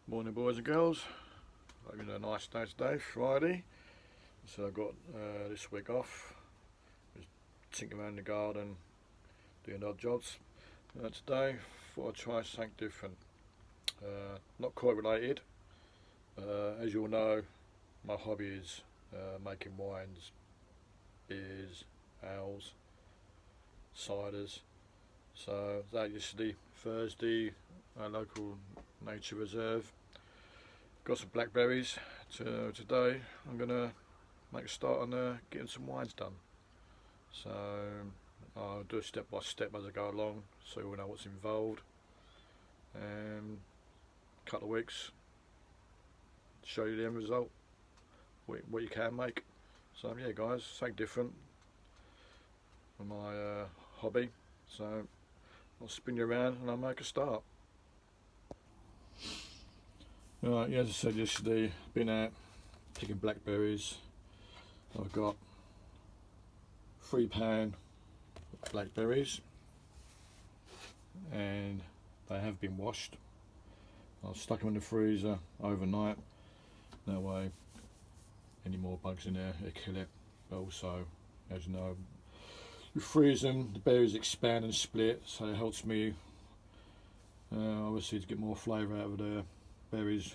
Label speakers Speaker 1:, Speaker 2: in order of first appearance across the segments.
Speaker 1: Morning, boys and girls. Hope you had a nice day today, Friday. So I've got this week off. Just tinkering around the garden, doing odd jobs. Today, thought I'd try something different. Not quite related. As you all know, my hobby is making wines, beers, ales, ciders. So that yesterday, Thursday, our local nature reserve. Got some blackberries. Today I'm gonna make a start on getting some wines done. So I'll do it step by step as I go along, so you all know what's involved. And a couple of weeks, show you the end result, what you can make. So yeah, guys, something different from my hobby. So I'll spin you around and I'll make a start. Right, yeah, as I said yesterday, been out picking blackberries. I've got £3 blackberries and they have been washed. I've stuck them in the freezer overnight. That way any more bugs in there, they kill it. But also, as you know, you freeze them, the berries expand and split, so it helps me obviously to get more flavour out of the berries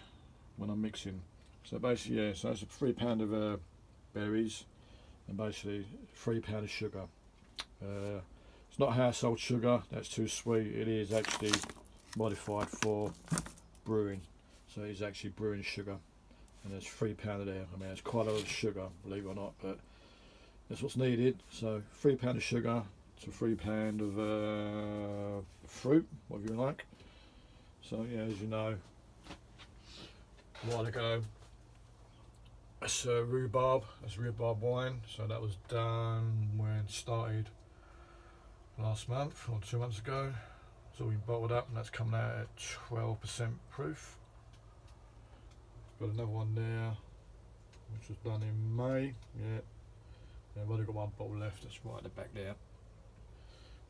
Speaker 1: when I'm mixing. So basically, yeah, so that's £3 of berries and basically £3 of sugar. It's not household sugar, that's too sweet. It is actually modified for brewing, so it's actually brewing sugar, and there's £3 of there. I mean, it's quite a lot of sugar, believe it or not, but that's what's needed. So £3 of sugar to £3 of fruit, whatever you like. So yeah, as you know, a while ago, that's rhubarb wine. So that was done when it started last month or 2 months ago. So we bottled up, and that's coming out at 12% proof. Got another one there, which was done in May. Yeah, I've only got one bottle left. That's right at the back there.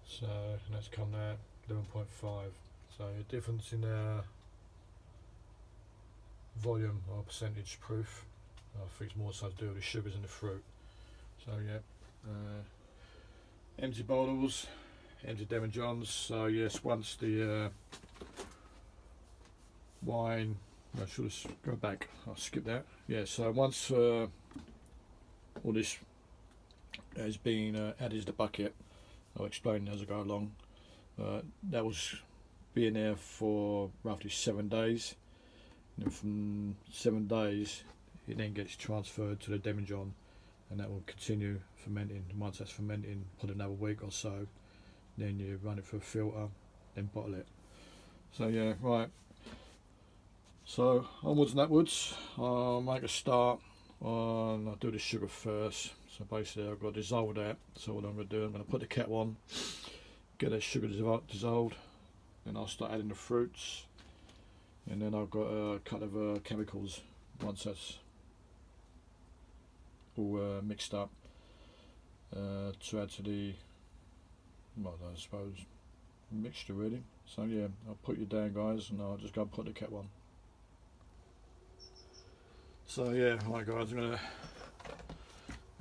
Speaker 1: So and that's coming out 11.5. So the difference in volume or percentage proof, I think it's more so to do with the sugars in the fruit. So yeah, empty bottles, empty demijohns. So yes, once the wine, I should have go back, I'll skip that. Yeah, so once all this has been added to the bucket, I'll explain as I go along. That was being there for roughly 7 days. And from 7 days, it then gets transferred to the demijohn, and that will continue fermenting. Once that's fermenting, put another week or so, then you run it through a filter, then bottle it. So yeah, right. So onwards and upwards, I'll make a start on, I'll do the sugar first. So basically I've got to dissolve that. So what I'm going to do, I'm going to put the kettle on, get that sugar dissolved, then I'll start adding the fruits. And then I've got a couple of chemicals once that's all mixed up to add to the, well, I suppose, mixture really. So yeah, I'll put you down, guys, and I'll just go and put the kettle on. So yeah, right guys, I'm going to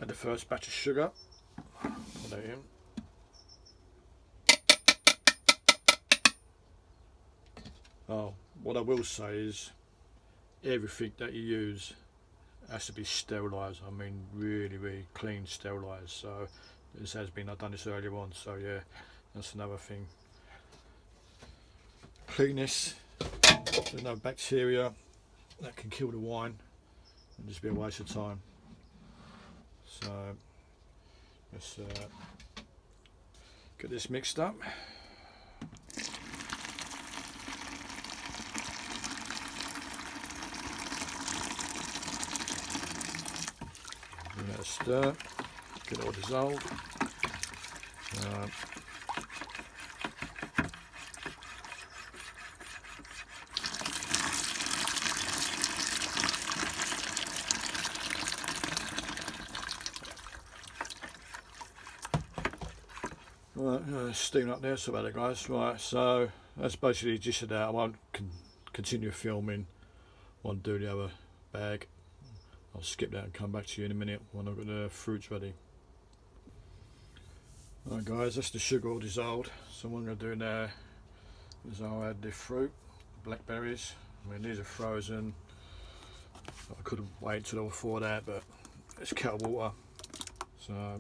Speaker 1: add the first batch of sugar. Put that in. Oh, what I will say is everything that you use has to be sterilised. I mean really clean, sterilised. So this has been, I've done this earlier on, so yeah, that's another thing. Cleanness, there's no bacteria that can kill the wine and just be a waste of time. So let's get this mixed up. Stir, get it all dissolved. Right, steam up there, so about it guys. Right, so that's basically just that. I won't continue filming want to do the other bag. I'll skip that and come back to you in a minute when I've got the fruits ready. Alright guys, that's the sugar all dissolved. So what I'm going to do now is I'll add the fruit, blackberries. I mean, these are frozen. I couldn't wait till they were thawed out, but it's kettle water, so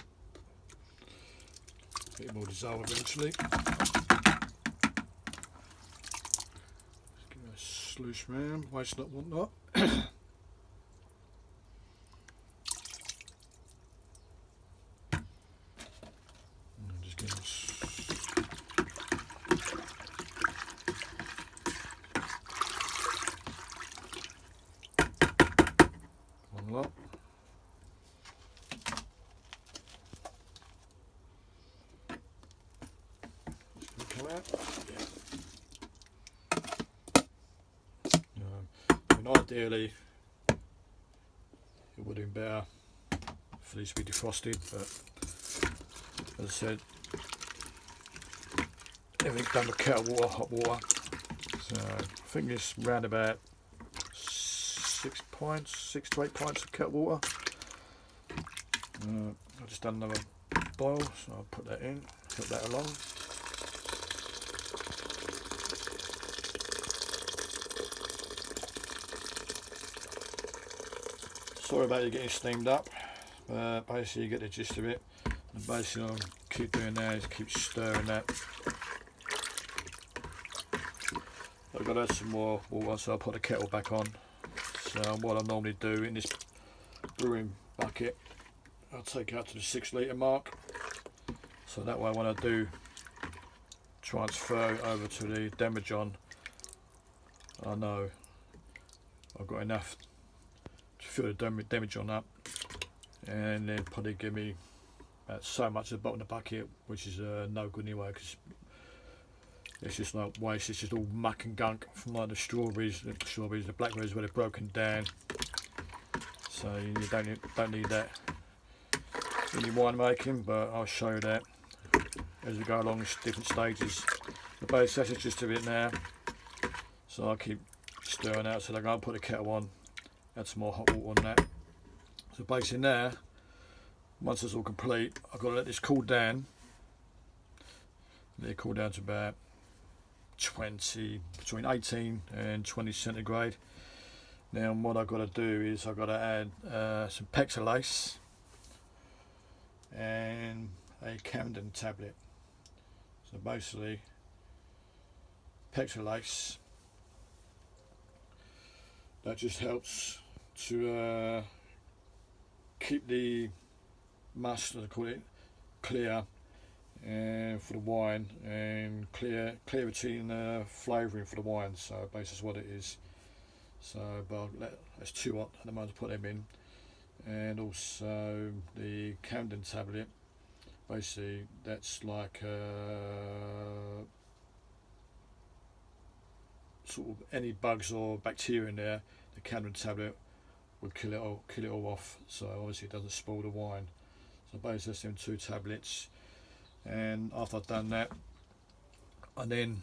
Speaker 1: it will dissolve eventually. Just give it a sluice round, waste not, want not. Just give us one lot. Come out. I mean, ideally it would have been better for these to be defrosted, but as I said, everything's done with kettle water, hot water. So I think it's round about 6 to 8 pints of kettle water. I've just done another boil, so I'll put that in, help that along. Sorry about you getting steamed up, but basically you get the gist of it. And basically I'll keep doing that, is keep stirring that. I've got to add some more water, so I'll put the kettle back on. So what I normally do in this brewing bucket, I'll take it up to the 6 litre mark. So that way when I do transfer over to the demijohn, I know I've got enough to fill the demijohn up, and then probably give me so much at the bottom of the bucket, which is no good anyway, because it's just like waste. It's just all muck and gunk from like the strawberries, the blackberries where they're broken down. So you don't need that in your wine making, but I'll show you that as we go along different stages. The base, that's just of it now. So I'll keep stirring out. So I'm going to put the kettle on, add some more hot water on that. So basically now, once it's all complete, I've got to let this cool down. Let it cool down to about between 18 and 20 centigrade. Now what I've got to do is I've got to add some pectolase and a Camden tablet. So basically pectolase, that just helps to keep the must, as I call it, clear, and for the wine, and clarity and flavouring for the wine. So basically that's what it is. So but that's too hot at the moment to put them in. And also the Camden tablet, basically that's like sort of any bugs or bacteria in there. The Camden tablet will kill it all off, so obviously it doesn't spoil the wine. So basically that's them 2 tablets. And after I've done that, I then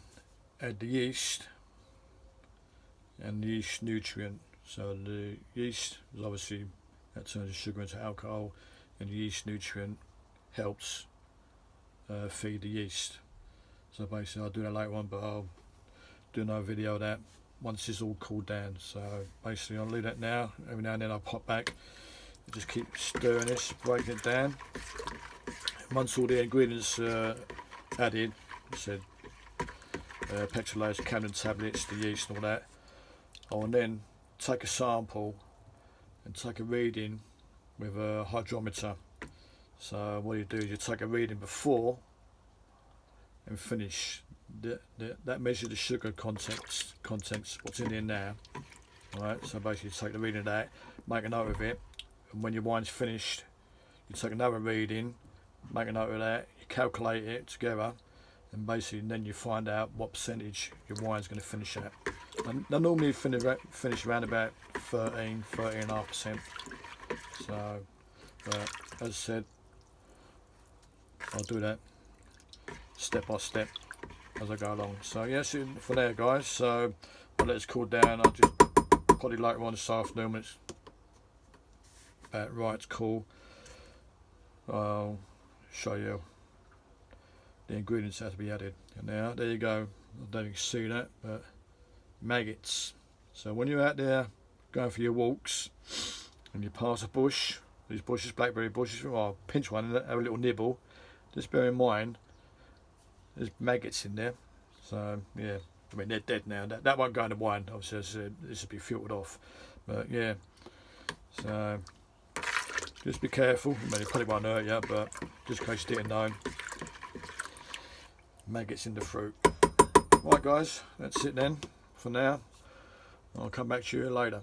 Speaker 1: add the yeast and the yeast nutrient. So the yeast is obviously, that turns the sugar into alcohol, and the yeast nutrient helps feed the yeast. So basically I'll do that later on, but I'll do another video of that once it's all cooled down. So basically I'll leave that now. Every now and then I'll pop back and just keep stirring this, breaking it down. Once all the ingredients added, I said pectolase, Camden tablets, the yeast and all that, I will then take a sample and take a reading with a hydrometer. So what you do is you take a reading before and finish. That measures the sugar contents what's in there now. Alright, so basically you take the reading of that, make a note of it, and when your wine's finished you take another reading, make a note of that, you calculate it together, and basically then you find out what percentage your wine's going to finish at. And they normally finish around about 13.5%. So but as I said, I'll do that step by step as I go along. So yeah, that's it for there guys. So I'll let it cool down. I'll just pop probably later on this afternoon when it's about right to cool. I'll show you the ingredients that have to be added. And now there you go. I don't know if you can see that, but maggots. So when you're out there going for your walks and you pass a bush, these bushes, blackberry bushes, well, pinch one and have a little nibble. Just bear in mind there's maggots in there. So yeah, I mean they're dead now. That won't go in the wine. Obviously this will be filtered off. But yeah, so just be careful. I mean, it probably won't hurt you, but just in case you didn't know, maggots in the fruit. Right guys, that's it then for now. I'll come back to you later.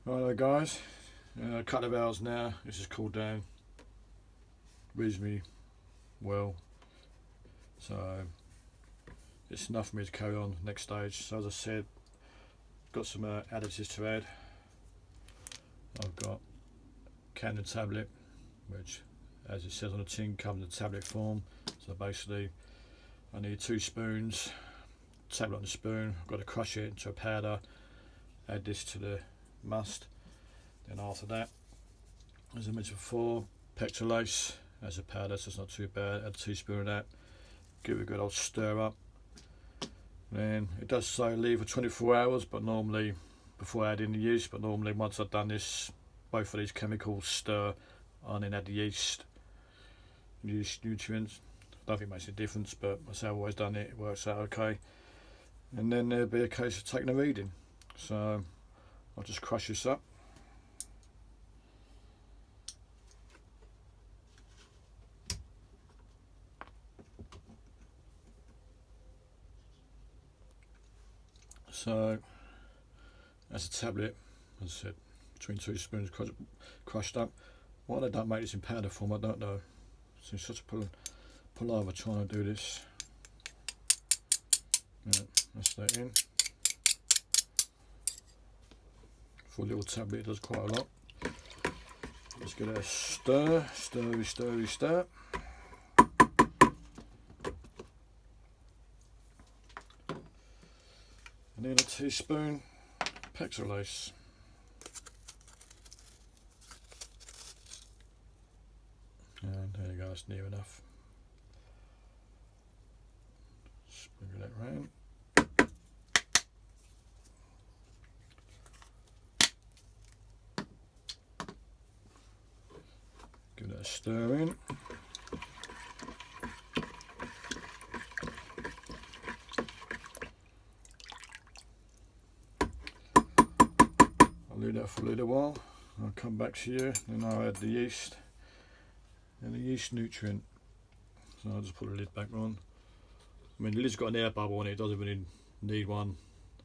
Speaker 1: Righto guys, a couple of hours now. This has cooled down reasonably well, so it's enough for me to carry on next stage. So as I said, got some additives to add. I've got Cannon tablet, which as it says on the tin comes in tablet form. So basically I need 2 spoons, tablet on the spoon. I've got to crush it into a powder, add this to the must. Then after that, as I mentioned before, pectolase as a powder, so it's not too bad. Add a teaspoon of that, give it a good old stir up. Then it does say leave for 24 hours, but normally before adding the yeast, but normally once I've done this, both of these chemicals stir and then add the yeast nutrients. I don't think it makes a difference, but that's how I've always done it. It works out okay. And then there'll be a case of taking a reading. So I'll just crush this up. So that's a tablet, as I said, between 2 spoons crushed up. Why they don't make this in powder form, I don't know. So it's such a palaver trying to do this. Yeah, that's that in. For a little tablet it does quite a lot. Let's give it a stir, stir. And then a teaspoon pectolase. And there you go, that's near enough. Sprinkle that round. Give that a stir in. I'll leave that for a little while. I'll come back to you, then I'll add the yeast and the yeast nutrient. So I'll just put the lid back on. I mean, the lid's got an air bubble on it, it doesn't really need one.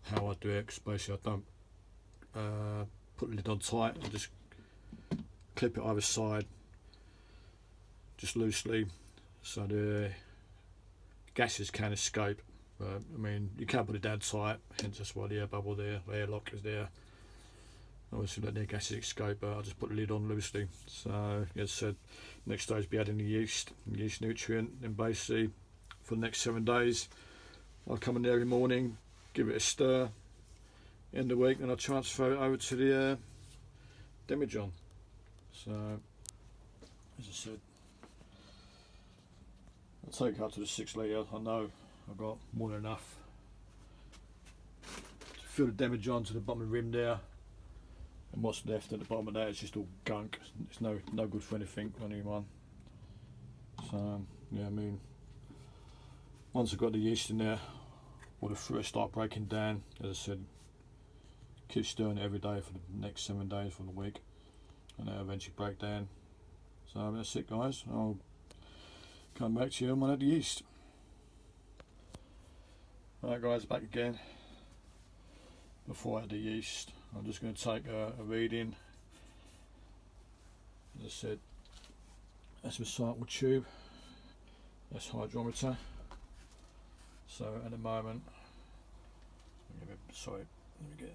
Speaker 1: How I do it, because basically I don't put the lid on tight, I just clip it either side, just loosely, so the gases can escape. But I mean, you can't put it down tight, hence that's why the air bubble there, the airlock is there. Obviously let the gases escape, but I'll just put the lid on loosely. So as I said, next stage will be adding the yeast nutrient, and basically for the next 7 days I'll come in there every morning, give it a stir, end of the week, and I'll transfer it over to the demijohn. So as I said, I'll take up to the 6 litre. I know I've got more than enough to fill the demijohn to the bottom of the rim there. And what's left at the bottom of that is just all gunk. It's no good for anything, for anyone. So yeah, I mean, once I've got the yeast in there, all the fruit will start breaking down. As I said, keep stirring it every day for the next 7 days for the week, and they'll eventually break down. So that's it guys, I'll come back to you when I add the yeast. Alright guys, back again. Before I add the yeast, I'm just going to take a reading. As I said, that's my sample tube, that's hydrometer. So at the moment, let me get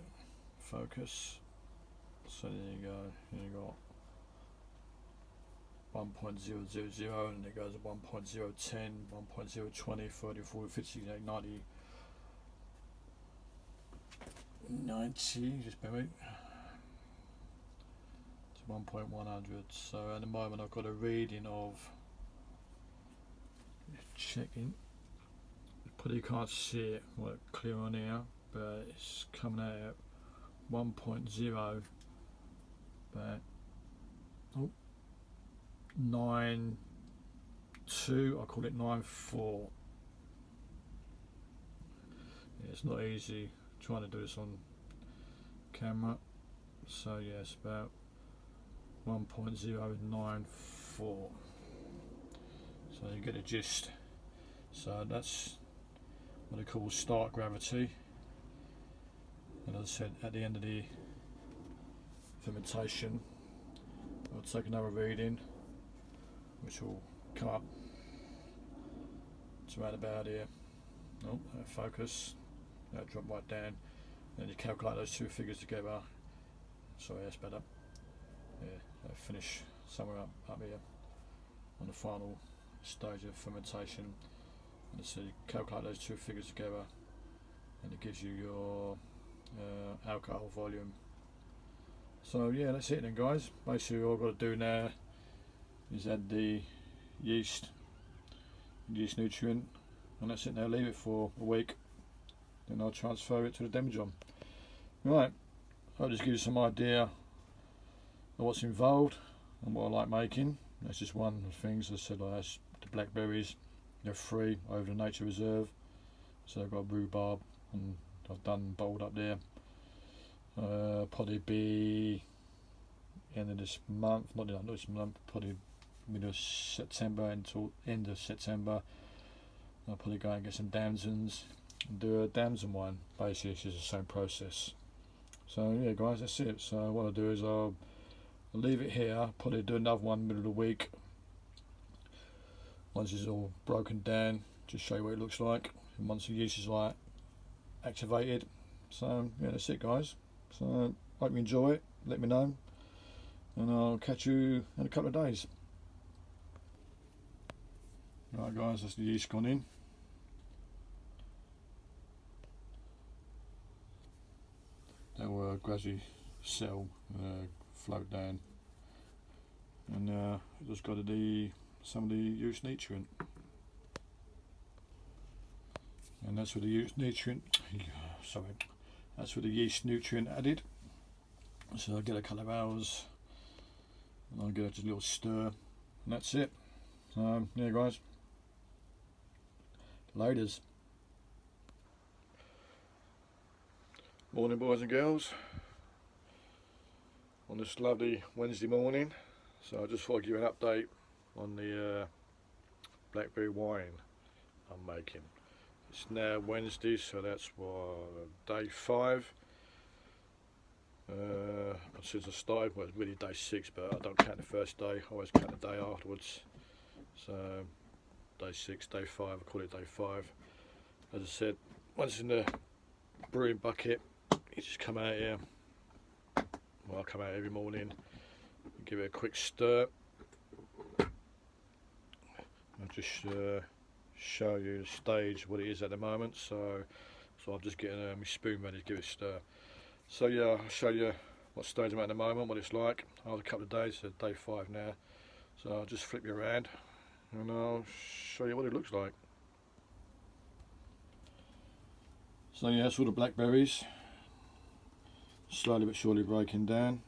Speaker 1: focus. So there you go, here you got 1.000, and it goes to 1.010, 1.020, 30, 40, 50, 90, 90, just bear with me, to 1.100. So at the moment I've got a reading of, checking, probably can't see it clear on here, but it's coming out at 1.0, but 9.2, I call it 9.4. Yeah, it's not easy trying to do this on camera, so yeah, it's about 1.094. So you get a gist. So that's what they call start gravity, and as I said, at the end of the fermentation I'll take another reading which will come up to around about here. Oh, focus, that'll drop right down, then you calculate those two figures together. Sorry, that's better. Yeah, I'll finish somewhere up here on the final stage of fermentation, and so you calculate those two figures together and it gives you your alcohol volume. So yeah, that's it then guys. Basically all I've got to do now is add the yeast nutrient, and that's it now. Leave it for a week, then I'll transfer it to the demijohn. Right, I'll just give you some idea of what's involved and what I like making. That's just one of the things. I said, like, that's the blackberries, they're free over the nature reserve, so I've got rhubarb and I've done bottled up there. Probably be end of this month, not this month, probably middle of September until end of September. I'll probably go and get some damsons and do a damson wine. Basically it's just the same process. So yeah guys, that's it. So what I'll do is I'll leave it here, probably do another one middle of the week once it's all broken down, just show you what it looks like, and once the yeast is like activated. So yeah, that's it guys. So hope you enjoy it, let me know, and I'll catch you in a couple of days. Right guys, that's the yeast gone in. They will gradually settle, float down, and just got some of the yeast nutrient, and that's with the yeast nutrient. Sorry, that's with the yeast nutrient added. So I'll get a couple of hours, and I'll get a little stir, and that's it. So yeah guys, laters. Morning boys and girls, on this lovely Wednesday morning. So I just thought I'd give you an update on the blackberry wine I'm making. It's now Wednesday, so that's day 5. Since I started, well, it's really day 6, but I don't count the first day, I always count the day afterwards. So day 6, day 5, I call it day 5. As I said, once in the brewing bucket, you just come out here. Well, I come out every morning, give it a quick stir. I'll just show you the stage, what it is at the moment. So I'm just getting my spoon ready to give it a stir. So yeah, I'll show you what stage I'm at the moment, what it's like after a couple of days. So day 5 now. So I'll just flip you around and I'll show you what it looks like. So yeah, that's all the blackberries, slowly but surely breaking down.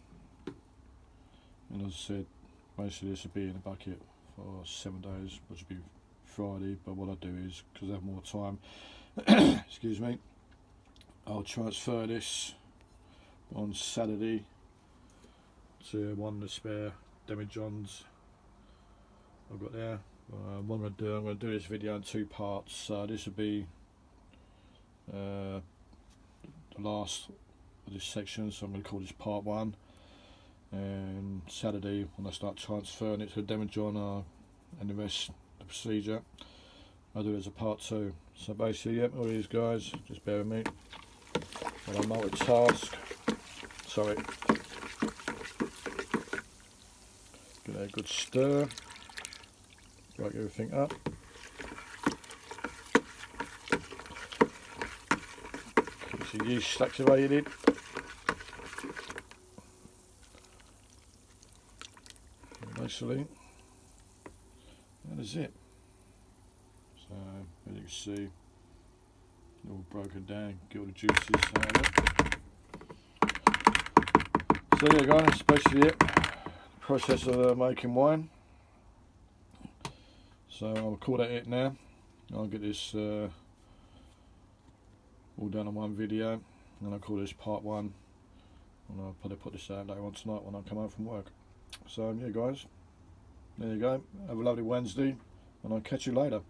Speaker 1: And as I said, basically this will be in a bucket for 7 days, which will be Friday. But what I do is, because I have more time, excuse me, I'll transfer this on Saturday to one of the spare demijohns I've got there. What I'm going to do this video in 2 parts. So this will be the last of this section, so I'm going to call this part 1, and Saturday when I start transferring it to the demijohn and the rest the procedure, I'll do it as a part 2. So basically, yeah, all these guys, just bear with me when I multitask. Sorry, get Good stir. Break everything up. Keeps the yeast activated. Basically, that is it. So as you can see, all broken down, get all the juices out of it. So yeah guys, that's basically it. The process of making wine. So I'll call that it now. I'll get this all done in one video, and I'll call this part 1, and I'll probably put this out later on tonight when I come home from work. So yeah guys, there you go, have a lovely Wednesday, and I'll catch you later.